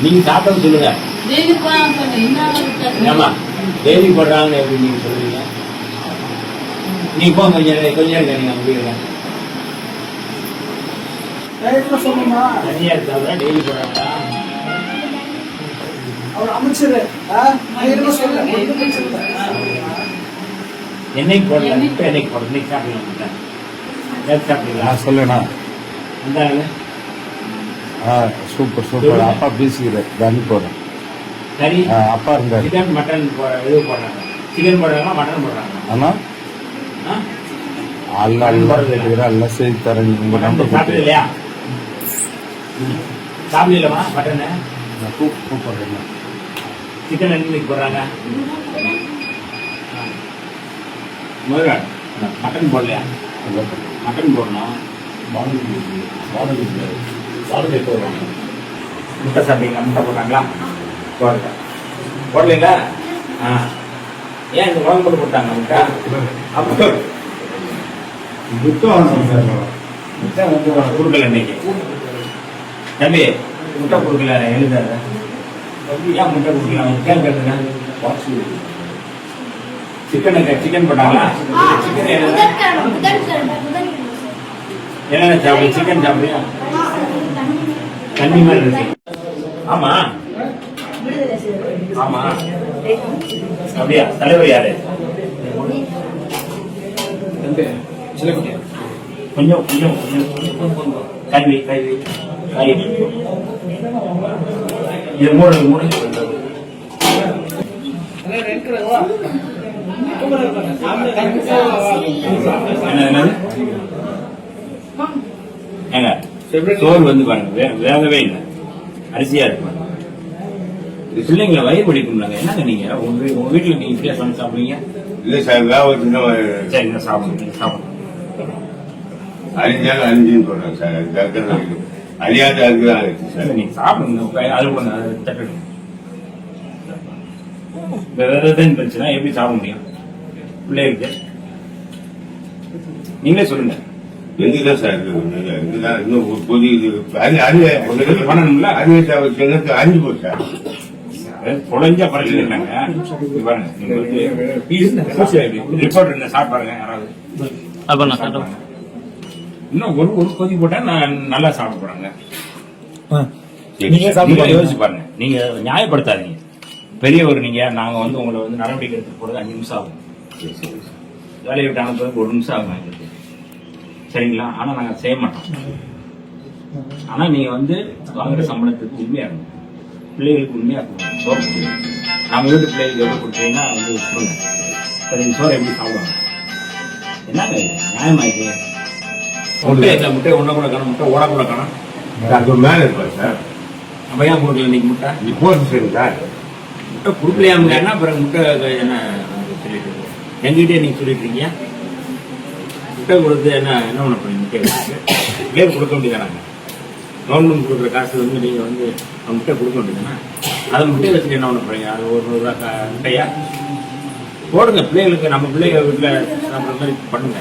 நீங்க சாப்பிட சொல்லுங்க. ஆமா டெய்லி போடுறாங்கன்னு எப்படி நீங்க சொல்லுவீங்க? நீ போ கொஞ்சம் நீங்க முடியல தனியா இருக்காங்க டெய்லி போடுறாங்களா? அவர் அமைச்சர் என்னைக்கு போடலாம்? இப்போ என்னைக்கு போடணும்? இன்னைக்கு சாப்பிடலாம். நேற்று சாப்பிட்டீங்களா? சொல்லுண்ணா. வந்தாங்க. Super super. அப்பா பேசிக்கிறேன் தண்ணி போடுறேன். சரி அப்பா இருந்தார். சிக்கன் மட்டன் இது போடுறாங்க. சிக்கன் போடுறாங்களா மட்டன் போடுறாங்க? ஆனால் எல்லாம் கேட்டுக்கிறேன், எல்லாம் செய்து தரேன். நீங்கள் உங்கள் நம்பர் சாப்பிடு இல்லையா? சாப்பிடலாமா மட்டனு? கூப்பிடுறேன். சிக்கன் என்னைக்கு போடுறாங்க? முதல்ல மட்டன் போடலையா? மட்டன் போடணும். சாப்பிட்டு போடுறாங்க. முட்டை சாப்பிட்டீங்களா? முட்டை போடுறாங்களா? போடல போடலைங்களா? ஏன் இந்த உடம்பு போட்டு கொடுத்தாங்க முட்டை? அப்போ முட்டை வந்து கொடுக்கல இன்னைக்கு. தம்பி முட்டை கொடுக்கல எழுதாத. ஏன் முட்டை கொடுக்கலாம்? கேட்குறதுங்க. சிக்கன் போட்டாங்களா? சிக்கன் என்னென்ன சாப்பிடு? சிக்கன் சாப்பிடுறியா? தண்ணி மாதிரி இருக்கு. ஆமா ஆமா அப்படியா? தலைவர் யாரு? கொஞ்சம் கொஞ்சம் கைவி கைவி கை இது மூணு மூணு என்னது ஏங்க சோறு வந்து பாருங்க வேகவே இல்லை, அரிசியா இருக்கு. பிள்ளைங்களை வயிறு படிக்கணும்னாங்க. என்னங்க நீங்க உங்க வீட்டுல நீங்க இப்படியா சமைச்சு சாப்பிடுவீங்க? இல்ல சார் சரி சாப்பிடுங்க சாப்பிடுங்க. அழிஞ்சாலும் அழிஞ்சுன்னு சொல்றேன் சார். அழியாத அதுக்குதான் சார். நீங்க சாப்பிடுங்க. அது ஒண்ணு தட்டு விரதம் இருந்துச்சுன்னா எப்படி சாப்பிட முடியும்? பிள்ளைகளுக்கு நீங்களே சொல்லுங்க. எங்கதான் சார் இருக்குதான் இன்னும் புதிய பண்ணணும்ல. அழிஞ்சு போச்சு சார். குழஞ்சா பறக்குறாங்க. ரிப்போர்ட் என்ன சாப்பிடுறாங்க யாராவது? இன்னும் ஒரு கொதி போட்டா நல்லா சாப்பிட போறாங்க. நீங்க யோசிச்சு பாருங்க. நீங்க நியாயப்படுத்தாதீங்க. பெரியவர் நீங்க. நாங்க வந்து உங்களை வந்து நடவடிக்கை எடுத்து போறது 5 நிமிஷம் ஆகும். வேலையை விட்டு அனுப்புறதுக்கு 1 நிமிஷம் ஆகும் எங்களுக்கு. சரிங்களா? ஆனா நாங்க செய்ய மாட்டோம். ஆனா நீங்க வந்து வாங்குற சம்பளத்துக்கு உண்மையா இருக்கும். பிள்ளைகளுக்கு உண்மையா இருக்கும். சோறு நம்ம வீட்டு பிள்ளைகளுக்கு எவ்வளவு கொடுத்தீங்கன்னா வந்து சொல்லுங்க. சோறு எப்படி சாப்பிடுவாங்க? என்னங்க இது நியாயமா? இது முட்டை ஒன்ன கூட காணும், முட்டை ஓட கூட காணும். அது மேல இருப்பா சார். நம்ம ஏன் கொடுக்கல இன்னைக்கு முட்டை? நீ போட்டு சரி சார். முட்டை கொடுக்கலையாமுன்னா அப்புறம் முட்டை என்ன சொல்லிட்டு எங்கிட்டே நீங்க சொல்லிட்டு இருக்கீங்க. முட்டை கொடுத்து என்ன பண்ண போறீங்க? முட்டை பிள்ளைகள் கொடுக்க வேண்டியதானாங்க. கவர்மெண்ட் கொடுக்குற காசு வந்து நீங்க வந்து முட்டை கொடுக்க வேண்டியதானே? அதை முட்டையை வச்சுட்டு என்ன பண்ண போறீங்க? அது ஒரு ரூபா முட்டையா போடுங்க பிள்ளைகளுக்கு. நம்ம பிள்ளைங்க வீட்டில் சாப்பிட்ற மாதிரி பண்ணுங்க.